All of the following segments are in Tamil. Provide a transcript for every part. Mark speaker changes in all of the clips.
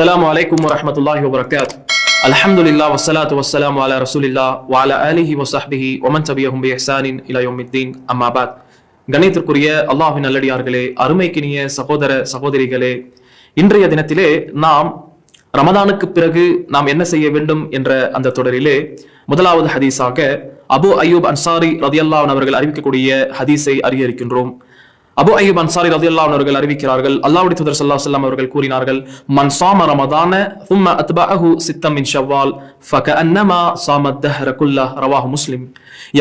Speaker 1: السلام عليكم ورحمة الله وبركاته. الحمد لله والصلاة والسلام على رسول الله وعلى آله وصحبه ومن تبعهم بإحسان إلى يوم الدين. أما بعد. கணித்திற்குரிய அல்லாஹ்வின் நல்லடியார்களே, அருமைக்கினிய சகோதர சகோதரிகளே, இன்றைய தினத்திலே நாம் ரமதானுக்கு பிறகு நாம் என்ன செய்ய வேண்டும் என்ற அந்த தொடரிலே முதலாவது ஹதீஸாக அபு அய்யூப் அன்சாரி ரலியல்லாஹு அன்ஹு அவர்கள் அறிவிக்கக்கூடிய ஹதீஸை அறிய இருக்கின்றோம். அபு அய்யூப் அன்சாரி ரலியல்லாஹு அன்ஹு அவர்கள் அறிவிக்கிறார்கள், அல்லாஹ்வுடைய தூதர் ஸல்லல்லாஹு அலைஹி வஸல்லம் அவர்கள் கூறினார்கள், மன் ஸாம ரமதான ثم اتبعه சித்தம் மின் ஷவ்வால் فكأنما صام الدهر كله. ரவாஹு முஸ்லிம்.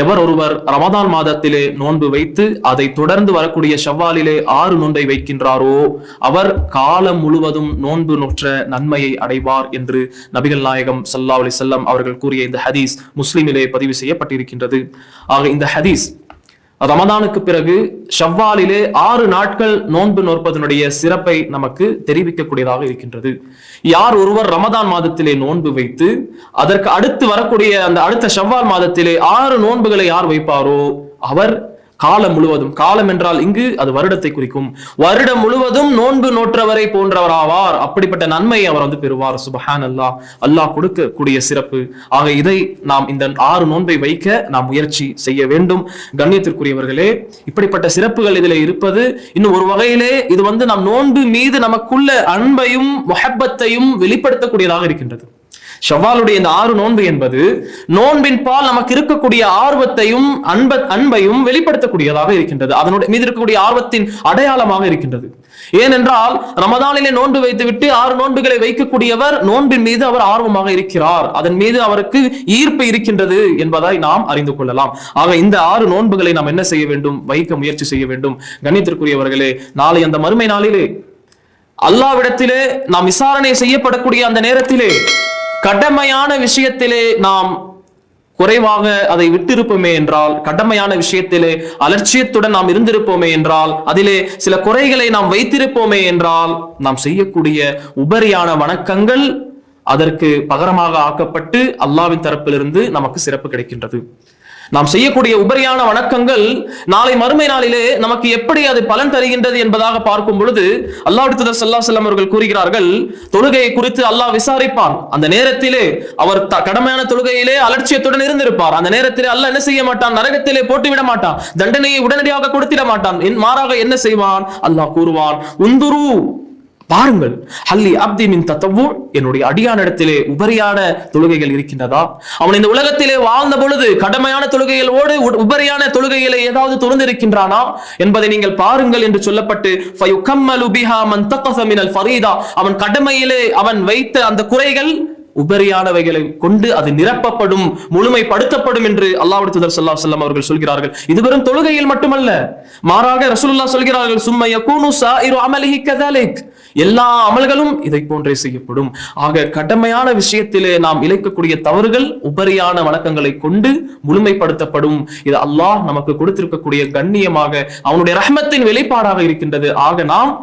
Speaker 1: எவர் ஒருவர் ரமதான் மாதத்திலே நோன்பு வைத்து அதை தொடர்ந்து வரக்கூடிய ஷவ்வாலிலே 6 நோன்பை வைக்கின்றாரோ அவர் காலம் முழுவதும் நோன்பு நோற்ற நன்மையை அடைவார் என்று நபிகள் நாயகம் ஸல்லல்லாஹு அலைஹி வஸல்லம் அவர்கள் கூறிய இந்த ஹதீஸ் முஸ்லிமிலே பதிவு செய்யப்பட்டிருக்கின்றது. ஆக இந்த ஹதீஸ் ரமதானுக்கு பிறகு ஷவ்வாலிலே 6 நாட்கள் நோன்பு நோற்பதனுடைய சிறப்பை நமக்கு தெரிவிக்கக்கூடியதாக இருக்கின்றது. யார் ஒருவர் ரமதான் மாதத்திலே நோன்பு வைத்து அதற்கு அடுத்து வரக்கூடிய அந்த அடுத்த ஷவ்வால் மாதத்திலே 6 நோன்புகளை யார் வைப்பாரோ அவர் காலம் முழுவதும், காலம் என்றால் இங்கு அது வருடத்தை குறிக்கும், வருடம் முழுவதும் நோன்பு நோற்றவரை போன்றவராவார். அப்படிப்பட்ட நன்மையை அவர் பெறுவார். சுப்ஹானல்லாஹ், அல்லாஹ் கொடுக்கக்கூடிய சிறப்பு. ஆக இதை நாம் இந்த 6 நோன்பை வைக்க நாம் முயற்சி செய்ய வேண்டும். கண்ணியத்திற்குரியவர்களே, இப்படிப்பட்ட சிறப்புகள் இதில் இருப்பது இன்னும் ஒரு வகையிலே இது நம் நோன்பு மீது நமக்குள்ள அன்பையும் முஹப்பத்தையும் வெளிப்படுத்தக்கூடியதாக இருக்கின்றது. ஷவ்வாலுடைய இந்த 6 நோன்பு என்பது நோன்பின் பால் நமக்கு இருக்கக்கூடிய ஆர்வத்தையும் அன்பையும் வெளிப்படுத்தக்கூடியதாக இருக்கின்றது. அதனுடைய மீது இருக்கக்கூடிய ஆர்வத்தின் அடையாளமாக இருக்கின்றது. ஏனென்றால் ரமதானிலே நோன்பு வைத்துவிட்டு 6 நோன்புகளை வைக்கக்கூடியவர் நோன்பின் மீது அவர் ஆர்வமாக இருக்கிறார், அதன் மீது அவருக்கு ஈர்ப்பு இருக்கின்றது என்பதை நாம் அறிந்து கொள்ளலாம். ஆக இந்த 6 நோன்புகளை நாம் என்ன செய்ய வேண்டும்? வைக்க முயற்சி செய்ய வேண்டும். கண்ணியத்திற்குரியவர்களே, நாளை அந்த மறுமை நாளிலே அல்லாஹ்விடத்திலே நாம் விசாரணை செய்யப்படக்கூடிய அந்த நேரத்திலே கடமையான விஷயத்திலே நாம் குறைவாக அதை விட்டிருப்போமே என்றால், கடமையான விஷயத்திலே அலட்சியத்துடன் நாம் இருந்திருப்போமே என்றால், அதிலே சில குறைகளை நாம் வைத்திருப்போமே என்றால், நாம் செய்யக்கூடிய உபரியான வணக்கங்கள் அதற்கு பகரமாக ஆக்கப்பட்டு அல்லாஹ்வின் தரப்பிலிருந்து நமக்கு சிறப்பு கிடைக்கின்றது. நாம் செய்யக்கூடிய உபரியான வணக்கங்கள் நாளை மறுமை நாளிலே நமக்கு எப்படி அது பலன் தருகின்றது என்பதாக பார்க்கும் பொழுது அல்லாஹ்வுடைய தூதர் ஸல்லல்லாஹு அலைஹி வஸல்லம் அவர்கள் கூறுகிறார்கள், தொழுகையை குறித்து அல்லாஹ் விசாரிப்பான். அந்த நேரத்திலே அவர் கடமையான தொழுகையிலே அலட்சியத்துடன் இருந்திருப்பார். அந்த நேரத்திலே அல்லாஹ் என்ன செய்ய மாட்டான்? நரகத்திலே போட்டுவிட மாட்டான், தண்டனையை உடனடியாக கொடுத்திட மாட்டான். மாறாக என்ன செய்வான்? அல்லாஹ் கூறுவான், உந்துரு, பாருங்கள், ஹல்லி அப்தி மின் தத்தவ்வு, என்னுடைய அடியானிடத்திலே உபரியான தொழுகைகள் இருக்கின்றதா? அவன் இந்த உலகத்திலே வாழ்ந்த பொழுது கடமையான தொழுகைகளோடு உபரியான தொழுகைகளை ஏதாவது துறந்திருக்கின்றானா என்பதை நீங்கள் பாருங்கள் என்று சொல்லப்பட்டு ஃபயுகம்மலு பிஹா மன் தகஸ மினல் ஃபரீதா, அவன் கடமையிலே அவன் வைத்த அந்த குறைகள் உபரியானவைகளை கொண்டு அது நிரப்பப்படும், முழுமைப்படுத்தப்படும் என்று அல்லாஹ்வுடைய தூதர் ஸல்லல்லாஹு அலைஹி வஸல்லம் அவர்கள் சொல்கிறார்கள். இது வெறும் தொழுகையில் மட்டுமல்ல, மாறாக ரசூலுல்லாஹ் சொல்கிறார்கள், சும்ம யகூனு ஸாயிரு அமலிஹி கஸாலிக், எல்லா அமல்களும் இதை போன்றே செய்யப்படும். ஆக கடமையான விஷயத்திலே நாம் இழைக்கக்கூடிய தவறுகள் உபரியான வணக்கங்களை கொண்டு முழுமைப்படுத்தப்படும். இது அல்லாஹ் நமக்கு கொடுத்திருக்கக்கூடிய கண்ணியமாக அவனுடைய ரஹ்மத்தின் வெளிப்பாடாக இருக்கின்றது. ஆக நாம்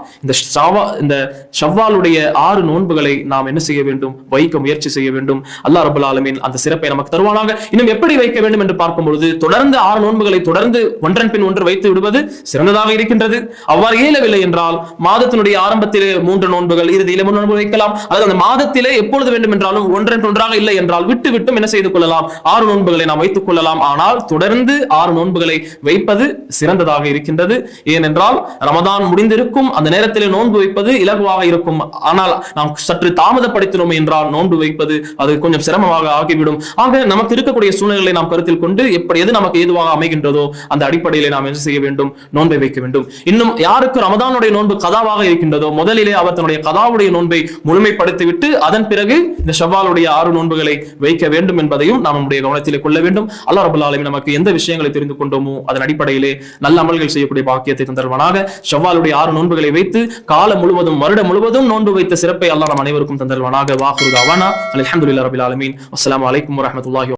Speaker 1: இந்த ஷவ்வாலுடைய 6 நோன்புகளை நாம் என்ன செய்ய வேண்டும்? வைக்க முயற்சி செய்ய வேண்டும். அல்லாஹ் ரப்பல் ஆலமீன் அந்த சிறப்பை நமக்கு தருவானாக. இன்னும் எப்படி வைக்க வேண்டும் என்று பார்க்கும் பொழுது தொடர்ந்து 6 நோன்புகளை தொடர்ந்து ஒன்றன் பின் ஒன்று வைத்து விடுவது சிறந்ததாக இருக்கின்றது. அவ்வாறு இயலவில்லை என்றால் மாதத்தினுடைய ஆரம்பத்திலே 3 நோன்புகள், இறுதியிலே 3 நோன்பு வைக்கலாம். அதாவது அந்த மாதத்திலே எப்பொழுது வேண்டும் என்றாலும் ஒன்றன் ஒன்றாக இல்லை என்றால் விட்டு விட்டும் என்ன செய்து கொள்ளலாம்? 6 நோன்புகளை நாம் வைத்துக் கொள்ளலாம். ஆனால் தொடர்ந்து 6 நோன்புகளை வைப்பது சிறந்ததாக இருக்கின்றது. ஏனென்றால் ரமதான் முடிந்திருக்கும், அந்த நேரத்திலே நோன்பு வைப்பது இலகுவாக இருக்கும். ஆனால் நாம் சற்று தாமதப்படுத்தினோம் என்றால் நோன்பு வைப்பது அது கொஞ்சம் சிரமமாக ஆகிவிடும். ஆக நமக்கு இருக்கக்கூடிய சூழ்நிலைகளை நாம் கருத்தில் கொண்டு எது நமக்கு ஏதுவாக அமைகின்றதோ அந்த அடிப்படையிலே நாம் என்ன செய்ய வேண்டும்? நோன்பை வைக்க வேண்டும். இன்னும் யாருக்கு ரமதானுடைய நோன்பு கதாவாக இருக்கின்றதோ முதலிலே அவர் தன்னுடைய கதாவுடைய நோன்பை முழுமைப்படுத்திவிட்டு அதன் பிறகு இந்த ஷவ்வாலுடைய 6 நோன்புகளை வைக்க வேண்டும் என்பதையும் நாம் நம்முடைய கவனத்திலே கொள்ள வேண்டும். அல்லாஹ் ரப்பல் ஆலமீன் நமக்கு எந்த விஷயங்களை தெரிந்து கொண்டோமோ அதன் அடிப்படையிலே நல்ல அமல்கள் செய்யக்கூடிய பாக்கியத்தை தந்தருவானாக. ஷவ்வாலுடைய 6 நோன்புகளை வைத்து காலம் முழுவதும் வருடம் முழுவதும் நோன்பு வைத்த சிறப்பை அல்லாஹ் நம் அனைவருக்கும் தந்தருவானாக. வாஹிரு தஅவானா அல்ஹம்துலில்லாஹி ரப்பில் ஆலமீன். அஸ்ஸலாமு அலைக்கும் வரஹ்மத்துல்லாஹி